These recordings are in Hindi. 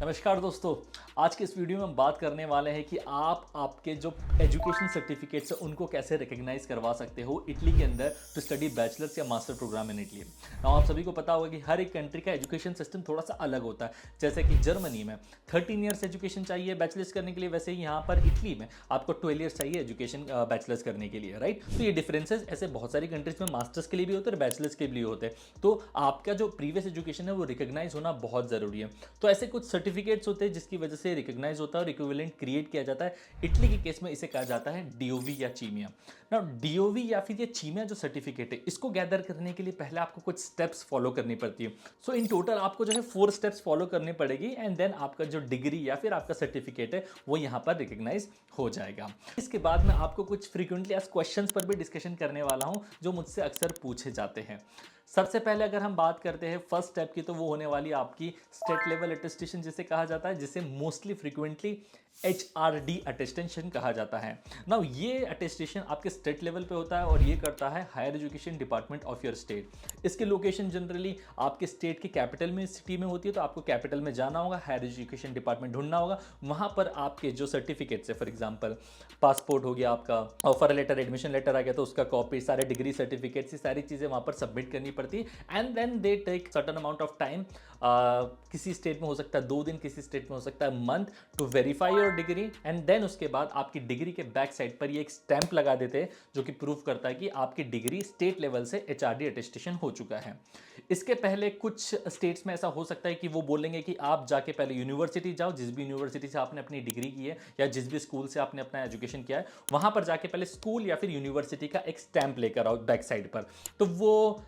नमस्कार दोस्तों। आज के इस वीडियो में हम बात करने वाले हैं कि आप आपके जो एजुकेशन सर्टिफिकेट्स हैं उनको कैसे रिकग्नाइज करवा सकते हो इटली के अंदर टू स्टडी बैचलर्स या master program in Italy. Now आप सभी को पता होगा कि हर एक कंट्री का एजुकेशन सिस्टम थोड़ा सा अलग होता है। जैसे कि जर्मनी में 13 ईयर्स एजुकेशन चाहिए बैचलर्स करने के लिए, वैसे ही यहाँ पर इटली में आपको 12 ईयर्स चाहिए एजुकेशन बैचलर्स करने के लिए, राइट। तो ये डिफरेंसेस ऐसे बहुत सारी कंट्रीज में मास्टर्स के लिए भी होते हैं और बैचलर्स के लिए होते हैं। तो आपका जो प्रीवियस एजुकेशन है वो रिकग्नाइज होना बहुत ज़रूरी है। तो ऐसे कुछ सर्टिफिकेट्स होते हैं जिसकी वजह से रिकग्नाइज होता है और इक्विवेलेंट क्रिएट किया जाता है। इटली के केस में इसे कहा जाता है डीओवी या चीमिया। ना डीओवी या फिर ये चीमिया जो सर्टिफिकेट है इसको गैदर करने के लिए पहले आपको कुछ स्टेप्स फॉलो करनी पड़ती है। सो इन टोटल आपको जो है 4 स्टेप्स फॉलो करनी पड़ेगी एंड देन आपका जो डिग्री या फिर आपका सर्टिफिकेट है वो यहाँ पर रिकग्नाइज हो जाएगा। इसके बाद में आपको कुछ फ्रीक्वेंटली आस्क्ड क्वेश्चंस पर भी डिस्कशन करने वाला हूँ जो मुझसे अक्सर पूछे जाते हैं। सबसे पहले अगर हम बात करते हैं फर्स्ट स्टेप की तो वो होने वाली आपकी स्टेट लेवल अटेस्टेशन जिसे कहा जाता है, जिसे मोस्टली फ्रीक्वेंटली HRD अटेस्टेशन कहा जाता है। नाउ ये अटेस्टेशन आपके स्टेट लेवल पे होता है और ये करता है higher education department of your state. इसकी लोकेशन जनरली आपके स्टेट के कैपिटल में सिटी में होती है, तो आपको कैपिटल में जाना होगा, हायर एजुकेशन डिपार्टमेंट ढूंढना होगा। वहाँ पर आपके जो सर्टिफिकेट्स है, फॉर एग्जाम्पल पासपोर्ट हो गया, आपका ऑफर लेटर, एडमिशन लेटर आ गया तो उसका कॉपी, सारे डिग्री सर्टिफिकेट्स, ये सारी चीज़ें वहाँ पर सबमिट करनी पड़ती है and then they take certain amount of time. किसी स्टेट में हो सकता है 2 दिन, किसी स्टेट में हो सकता है month to verify your degree and then उसके बाद आपकी डिग्री के बैक साइड पर ये एक स्टैंप लगा देते हैं जो कि प्रूफ करता है कि आपकी डिग्री स्टेट लेवल से HRD अटेस्टेशन हो चुका है। इसके पहले कुछ स्टेट्स में ऐसा हो सकता है कि वो बोलेंगे कि आप जाके पहले यूनिवर्सिटी जाओ, जिस भी यूनिवर्सिटी से आपने अपनी डिग्री की है या जिस भी स्कूल से आपने अपना एजुकेशन किया है वहां पर जाके पहले स्कूल या फिर यूनिवर्सिटी का एक स्टैंप लेकर आओ बैक साइड पर। तो वो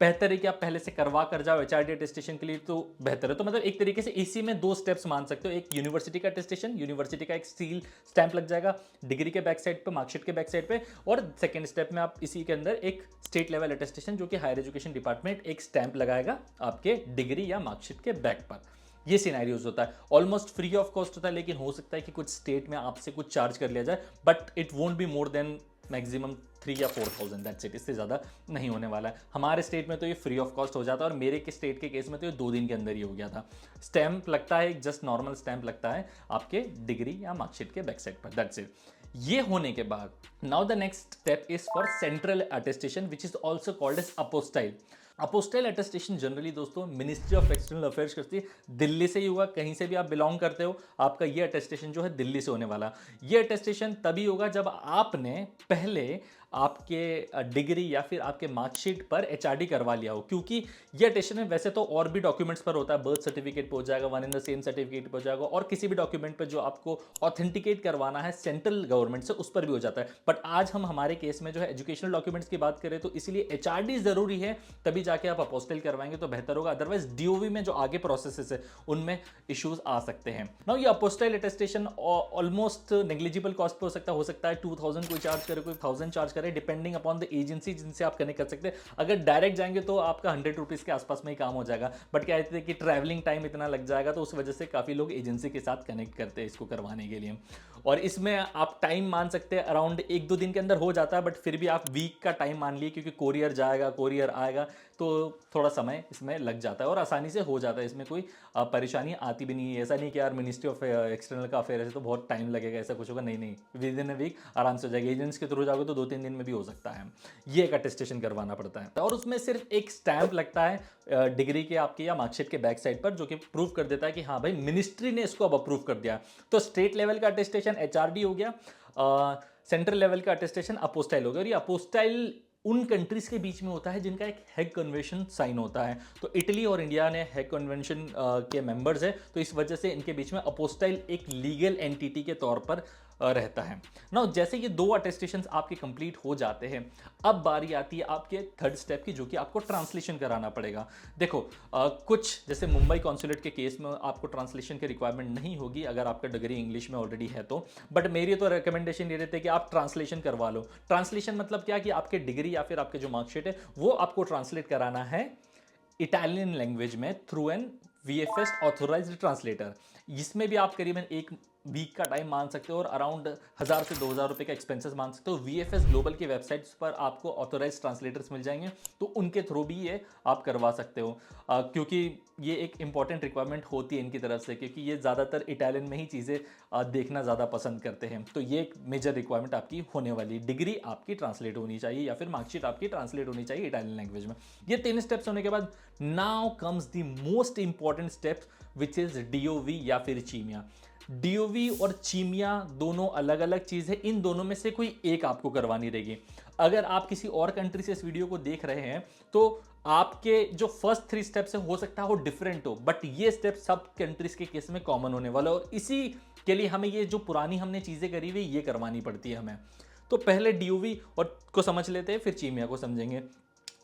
बेहतर है कि आप पहले से करवा कर जाओ HRD अटेस्टेशन के लिए, तो बेहतर है। तो मतलब एक तरीके से इसी में 2 स्टेप्स मान सकते हो। एक यूनिवर्सिटी का अटेस्टेशन, यूनिवर्सिटी का एक सील स्टैंप लग जाएगा डिग्री के बैक साइड पे, मार्कशीट के बैक साइड पे, और सेकंड स्टेप में आप इसी के अंदर एक स्टेट लेवल अटेस्टेशन जो कि हायर एजुकेशन डिपार्टमेंट एक स्टैंप लगाएगा आपके डिग्री या मार्कशीट के बैक पर। ये सिनेरियोज होता है, ऑलमोस्ट फ्री ऑफ कॉस्ट होता है, लेकिन हो सकता है कि कुछ स्टेट में आपसे कुछ चार्ज कर लिया जाए, but it won't be more than maximum 3 या 4,000, दैट्स इट। इससे ज़्यादा नहीं होने वाला है। हमारे स्टेट में तो ये फ्री ऑफ कॉस्ट हो जाता है और मेरे के स्टेट के केस में तो ये 2 दिन के अंदर ही हो गया था। स्टैंप लगता है, एक जस्ट नॉर्मल स्टैंप लगता है आपके डिग्री या मार्कशीट के बैक साइड पर, दैट्स इट। ये होने के बाद now the next step is for central attestation which is also called as apostille. Apostille attestation generally दोस्तों मिनिस्ट्री ऑफ एक्सटर्नल अफेयर्स करती है। दिल्ली से ही होगा, कहीं से भी आप बिलोंग करते हो, आपका ये अटेस्टेशन जो है दिल्ली से होने वाला। ये अटेस्टेशन तभी होगा जब आपने पहले आपके डिग्री या फिर आपके मार्कशीट पर HRD करवा लिया हो, क्योंकि ये अटेस्टेशन वैसे तो और भी डॉक्यूमेंट्स पर होता है, बर्थ सर्टिफिकेट पर हो जाएगा, one in the same certificate पर हो जाएगा, और किसी भी डॉक्यूमेंट पर जो आपको ऑथेंटिकेट करवाना है सेंट्रल गवर्नमेंट से उस पर भी हो जाता है। बट आज हम हमारे केस में जो है एजुकेशनल डॉक्यूमेंट्स की बात करें तो इसलिए HRD जरूरी है, तभी जाके आप अपोस्टाइल करवाएंगे तो बेहतर होगा। अदरवाइज DOV में जो आगे प्रोसेसेस है उनमें इश्यूज आ सकते हैं। नाउ ये apostille attestation almost negligible cost पे हो सकता है 2000 कोई चार्ज करे, कोई 1000 चार्ज करे, डिपेंडिंग अपॉन द एजेंसी जिनसे आप कनेक्ट कर सकते हैं। अगर डायरेक्ट जाएंगे तो आपका 100 रुपीज़ के आसपास में ही काम हो जाएगा, बट क्या कहते हैं कि ट्रैवलिंग टाइम इतना लग जाएगा, तो उस वजह से काफ़ी लोग एजेंसी के साथ कनेक्ट करते हैं इसको करवाने के लिए। और इसमें आप टाइम मान सकते हैं अराउंड 1-2 दिन के अंदर हो जाता है, बट फिर भी आप वीक का टाइम मान लिए, क्योंकि कोरियर जाएगा, कोरियर आएगा, तो थोड़ा समय इसमें लग जाता है और आसानी से हो जाता है। इसमें कोई परेशानी आती भी नहीं है। ऐसा नहीं कि यार मिनिस्ट्री ऑफ एक्सटर्नल का अफेयर है तो बहुत टाइम लगेगा, ऐसा कुछ होगा, नहीं नहीं, विद इन अ वीक आराम से हो जाएगा। एजेंट्स के थ्रू जाओगे तो 2-3 दिन में भी हो सकता है। ये एक अटेस्टेशन करवाना पड़ता है और उसमें सिर्फ एक स्टैंप लगता है डिग्री के आपके या मार्कशीट के बैक साइड पर, जो कि प्रूव कर देता है कि हाँ भाई मिनिस्ट्री ने इसको अब अप्रूव कर दिया। तो स्टेट लेवल का अटेस्टेशन HRD हो गया, सेंट्रल लेवल का अटेस्टेशन अपोस्टाइल हो गया। और ये अपोस्टाइल उन कंट्रीज के बीच में होता है जिनका एक हैग कन्वेंशन साइन होता है। तो इटली और इंडिया ने हैग कन्वेंशन के मेंबर्स है, तो इस वजह से इनके बीच में अपोस्टाइल एक लीगल एंटिटी के तौर पर रहता है। नाउ जैसे ये 2 अटेस्टेशंस आपके कंप्लीट हो जाते हैं, अब बारी आती है आपके थर्ड स्टेप की, जो कि आपको ट्रांसलेशन कराना पड़ेगा। देखो कुछ जैसे मुंबई कॉन्सुलेट के केस में आपको ट्रांसलेशन की रिक्वायरमेंट नहीं होगी अगर आपका डिग्री इंग्लिश में ऑलरेडी है तो, बट मेरी तो रिकमेंडेशन ये रहती है कि आप ट्रांसलेशन करवा लो। ट्रांसलेशन मतलब क्या कि आपके डिग्री या फिर आपके जो मार्कशीट है वो आपको ट्रांसलेट कराना है इटालियन लैंग्वेज में through an VFS authorised translator. इसमें भी आप करीबन 1 वीक का टाइम मान सकते हो और अराउंड 1000 से 2000 रुपये का एक्सपेंसेस मान सकते हो। VFS ग्लोबल की वेबसाइट्स पर आपको ऑथोराइज ट्रांसलेटर्स मिल जाएंगे, तो उनके थ्रू भी ये आप करवा सकते हो, क्योंकि ये एक इंपॉर्टेंट रिक्वायरमेंट होती है इनकी तरफ से, क्योंकि ये ज़्यादातर इटालियन में ही चीज़ें देखना ज़्यादा पसंद करते हैं। तो ये एक मेजर रिक्वायरमेंट आपकी होने वाली, डिग्री आपकी ट्रांसलेट होनी चाहिए या फिर मार्कशीट आपकी ट्रांसलेट होनी चाहिए इटालियन लैंग्वेज में। ये 3 स्टेप्स होने के बाद now comes the most important step which is DOV या फिर चीमिया। DOV और चीमिया दोनों अलग अलग चीज़ है, इन दोनों में से कोई एक आपको करवानी रहेगी। अगर आप किसी और कंट्री से इस वीडियो को देख रहे हैं तो आपके जो फर्स्ट 3 स्टेप्स है हो सकता है वो डिफरेंट हो, बट ये स्टेप सब कंट्रीज के केस में कॉमन होने वाला है, और इसी के लिए हमें ये जो पुरानी हमने चीज़ें करी हुई ये करवानी पड़ती है हमें। तो पहले DOV और को समझ लेते हैं, फिर चीमिया को समझेंगे।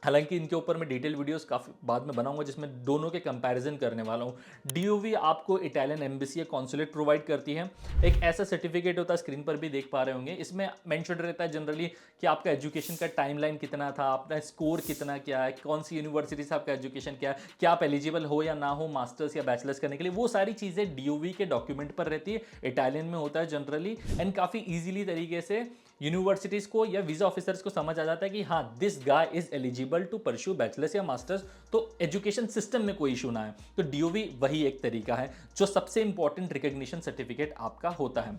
हालांकि इनके ऊपर मैं डिटेल वीडियोस काफ़ी बाद में बनाऊंगा जिसमें दोनों के कंपैरिजन करने वाला हूँ। DOV आपको इटालियन एम्बेसी या कॉन्सुलेट प्रोवाइड करती है। एक ऐसा सर्टिफिकेट होता है, स्क्रीन पर भी देख पा रहे होंगे, इसमें मेंशन रहता है जनरली कि आपका एजुकेशन का टाइमलाइन कितना था, आपका स्कोर कितना क्या है, कौन सी यूनिवर्सिटी से आपका एजुकेशन क्या है, क्या आप एलिजिबल हो या ना हो मास्टर्स या बैचलर्स करने के लिए, वो सारी चीज़ें DOV के डॉक्यूमेंट पर रहती है। इटालियन में होता है जनरली, एंड काफ़ी ईजिली तरीके से यूनिवर्सिटीज को या वीजा ऑफिसर्स को समझ आ जाता है कि हाँ this guy is eligible to pursue bachelors या मास्टर्स, तो एजुकेशन सिस्टम में कोई इशू ना है। तो DOV वही एक तरीका है जो सबसे इंपॉर्टेंट रिकग्निशन सर्टिफिकेट आपका होता है।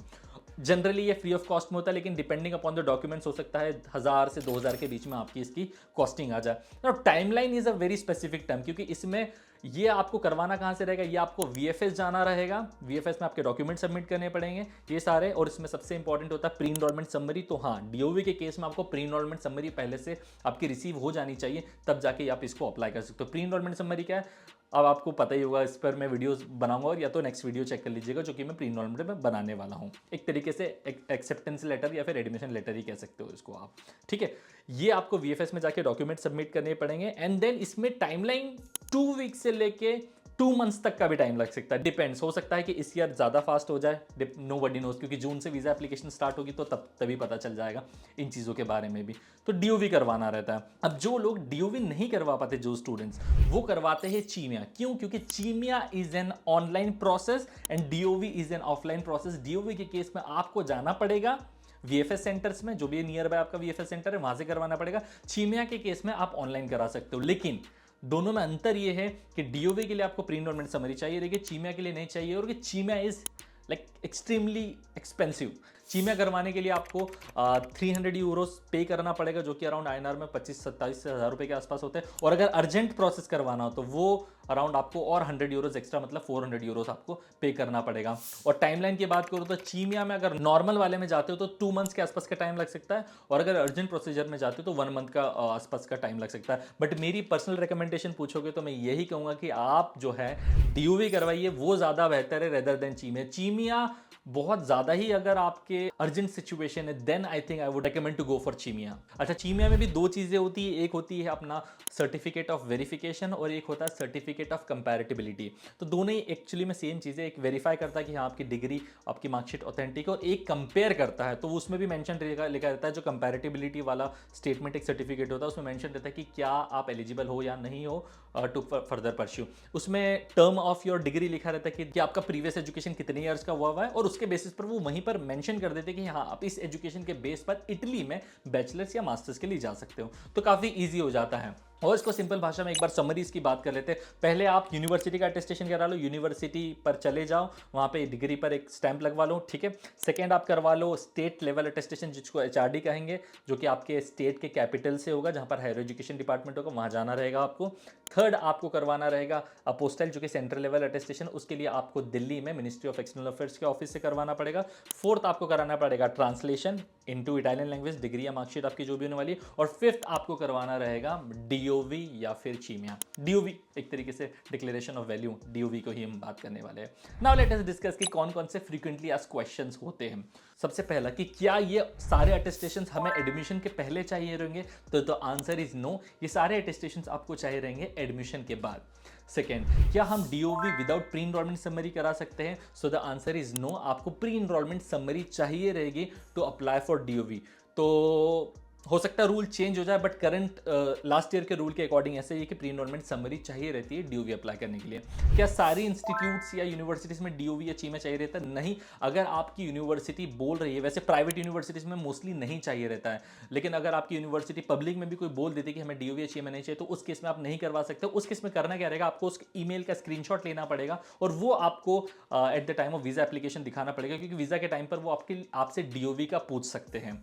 जनरली ये फ्री ऑफ कॉस्ट में होता है, लेकिन डिपेंडिंग अपॉन द डॉक्यूमेंट्स हो सकता है 1000 से 2000 के बीच में आपकी इसकी कॉस्टिंग आ जाए। Now timeline is a very specific term, क्योंकि इसमें ये आपको करवाना कहाँ से रहेगा, ये आपको VFS जाना रहेगा, VFS में आपके डॉक्यूमेंट सबमिट करने पड़ेंगे ये सारे, और इसमें सबसे इंपॉर्टेंट होता है प्री इनरोलमेंट समरी। तो हाँ, DOV के केस में आपको प्री इनरोलमेंट समरी पहले से आपकी रिसीव हो जानी चाहिए, तब जाके आप इसको अप्लाई कर सकते हो। प्री इनरोलमेंट समरी क्या है अब आपको पता ही होगा, इस पर मैं वीडियोस बनाऊंगा, और या तो नेक्स्ट वीडियो चेक कर लीजिएगा जो कि मैं प्री इनरोलमेंट में बनाने वाला हूँ। एक तरीके से एक्सेप्टेंस लेटर या फिर एडमिशन लेटर ही कह सकते हो इसको आप, ठीक है। ये आपको VFS में जाके डॉक्यूमेंट सबमिट करने पड़ेंगे, एंड देन इसमें टाइमलाइन 2 वीक से लेके 2 मंथ्स तक का भी टाइम लग सकता है, डिपेंड्स। हो सकता है कि इस ईयर ज़्यादा फास्ट हो जाए, नोबडी नोज, क्योंकि जून से वीज़ा एप्लीकेशन स्टार्ट होगी तो तभी पता चल जाएगा इन चीज़ों के बारे में भी। तो DOV करवाना रहता है। अब जो लोग DOV नहीं करवा पाते, जो स्टूडेंट्स, वो करवाते हैं चीमिया। क्यों? क्योंकि चीमिया is an online process and DOV is an offline process. DOV के केस में आपको जाना पड़ेगा VFS सेंटर्स में, जो भी नियर बाय आपका VFS सेंटर है वहां से करवाना पड़ेगा। चीमिया के केस में आप ऑनलाइन करा सकते हो, लेकिन दोनों में अंतर यह है कि DOV के लिए आपको प्री इनरोलमेंट समरी चाहिए रहेगी, चीमिया के लिए नहीं चाहिए, और चीमिया इज लाइक एक्सट्रीमली एक्सपेंसिव। चीमिया करवाने के लिए आपको 300 यूरोस पे करना पड़ेगा, जो कि अराउंड INR में 25-27 हज़ार रुपये के आसपास होते हैं, और अगर अर्जेंट प्रोसेस करवाना हो तो वो अराउंड आपको और 100 यूरोस एक्स्ट्रा, मतलब 400 यूरोस आपको पे करना पड़ेगा। और टाइमलाइन की बात करूँ तो चीमिया में अगर नॉर्मल वाले में जाते हो तो 2 मंथ्स के आसपास का टाइम लग सकता है, और अगर अर्जेंट प्रोसीजर में जाते हो तो 1 मंथ का आसपास का टाइम लग सकता है। बट मेरी पर्सनल रिकमेंडेशन पूछोगे तो मैं यही कहूँगा कि आप जो है DOV करवाइए, वो ज़्यादा बेहतर है रेदर देन चीमिया। चीमिया बहुत ज़्यादा ही अगर आपके अर्जेंट सिचुएशन है, then I think I would recommend to go for चीमिया। अच्छा, चीमिया में भी 2 चीज़ें होती है, एक होती है अपना सर्टिफिकेट ऑफ वेरिफिकेशन और एक होता है सर्टिफिकेट ऑफ कंपैरेटिबिलिटी। तो दोनों ही एक्चुअली में सेम चीज़ें, एक वेरीफाई करता है कि हाँ आपकी डिग्री, आपकी मार्कशीट ऑथेंटिक है, और एक कंपेयर करता है। तो उसमें भी मेंशन लिखा रहता है, जो कंपैरेटिबिलिटी वाला स्टेटमेंट एक सर्टिफिकेट होता है उसमें मेंशन रहता है कि क्या आप एलिजिबल हो या नहीं हो टू फर्दर परस्यू। उसमें टर्म ऑफ योर डिग्री लिखा रहता है कि आपका प्रीवियस एजुकेशन कितने ईयर्स का हुआ है, और उसके बेसिस पर वो वहीं पर मेंशन कर देते हैं कि हाँ आप इस एजुकेशन के बेस पर इटली में बैचलर्स या मास्टर्स के लिए जा सकते हो। तो काफ़ी ईजी हो जाता है। और इसको सिंपल भाषा में एक बार समरीज की बात कर लेते हैं। पहले आप यूनिवर्सिटी का अटेस्टेशन करा लो, यूनिवर्सिटी पर चले जाओ, वहाँ पे डिग्री पर एक स्टैंप लगवा लो, ठीक है। सेकंड आप करवा लो स्टेट लेवल अटेस्टेशन, जिसको HRD कहेंगे, जो कि आपके स्टेट के कैपिटल से होगा, जहाँ पर हायर एजुकेशन डिपार्टमेंट होगा, वहाँ जाना रहेगा आपको। थर्ड आपको करवाना रहेगा अपोस्टाइल, जो कि सेंट्रल लेवल अटेस्टेशन, उसके लिए आपको दिल्ली में मिनिस्ट्री ऑफ एक्सटर्नल अफेयर्स के ऑफिस से करवाना पड़ेगा। फोर्थ आपको कराना पड़ेगा translation into Italian language, degree या मार्कशीट आपकी जो भी होने वाली है। और फिफ्थ आपको करवाना रहेगा DOV या फिर चीमिया। DOV एक तरीके से डिक्लेरेशन ऑफ वैल्यू, DOV को ही हम बात करने वाले हैं। नाउ लेट अस डिस्कस कि कौन कौन से फ्रीक्वेंटली आस्क्ड क्वेश्चंस होते हैं। सबसे पहला कि क्या ये सारे अटेस्टेशंस हमें एडमिशन के पहले चाहिए रहेंगे, तो आंसर इज नो, ये सारे अटेस्टेशंस आपको चाहिए रहेंगे एडमिशन के बाद। सेकेंड, क्या हम DOV without pre enrolment summary करा सकते हैं, so the answer is no, आपको प्री इनरोलमेंट समरी चाहिए रहेगी टू अप्लाई फॉर DOV। तो हो सकता है रूल चेंज हो जाए, बट करंट लास्ट ईयर के रूल के अकॉर्डिंग ऐसे ही कि प्री एनरोलमेंट समरी चाहिए रहती है डीओवी अप्लाई करने के लिए। क्या सारी इंस्टीट्यूट्स या यूनिवर्सिटीज़ में डीओवी या चीमा चाहिए रहता है? नहीं। अगर आपकी यूनिवर्सिटी बोल रही है, वैसे प्राइवेट यूनिवर्सिटीज़ में मोस्टली नहीं चाहिए रहता है, लेकिन अगर आपकी यूनिवर्सिटी पब्लिक में भी कोई बोल देती है कि हमें डीओवी या चीमा नहीं चाहिए, तो उस केस में आप नहीं करवा सकते। उस केस में करना क्या रहेगा, आपको उस ईमेल का स्क्रीनशॉट लेना पड़ेगा और वो आपको at the time of visa application दिखाना पड़ेगा, क्योंकि वीज़ा के टाइम पर वो आपसे डीओवी का पूछ सकते हैं।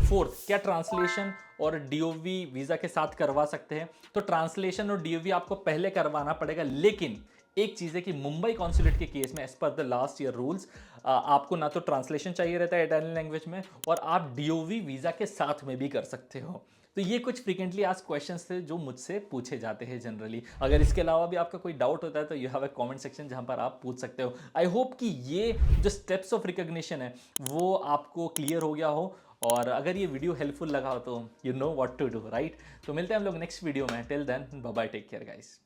फोर्थ, क्या ट्रांसलेशन और डीओवी वीज़ा के साथ करवा सकते हैं? तो ट्रांसलेशन और डीओवी आपको पहले करवाना पड़ेगा, लेकिन एक चीज़ है कि मुंबई कॉन्सुलेट के केस में as per the last year rules आपको ना तो ट्रांसलेशन चाहिए रहता है इटालियन लैंग्वेज में, और आप डीओवी वीज़ा के साथ में भी कर सकते हो। तो ये कुछ फ्रीक्वेंटली आस्क्ड क्वेश्चंस थे जो मुझसे पूछे जाते हैं जनरली। अगर इसके अलावा भी आपका कोई डाउट होता है तो you have a comment section जहां पर आप पूछ सकते हो। आई होप कि ये जो स्टेप्स ऑफ रिकॉग्निशन है वो आपको क्लियर हो गया हो, और अगर ये वीडियो हेल्पफुल लगा हो तो you know what to do, right? तो मिलते हैं हम लोग नेक्स्ट वीडियो में। Till then bye bye, take care guys.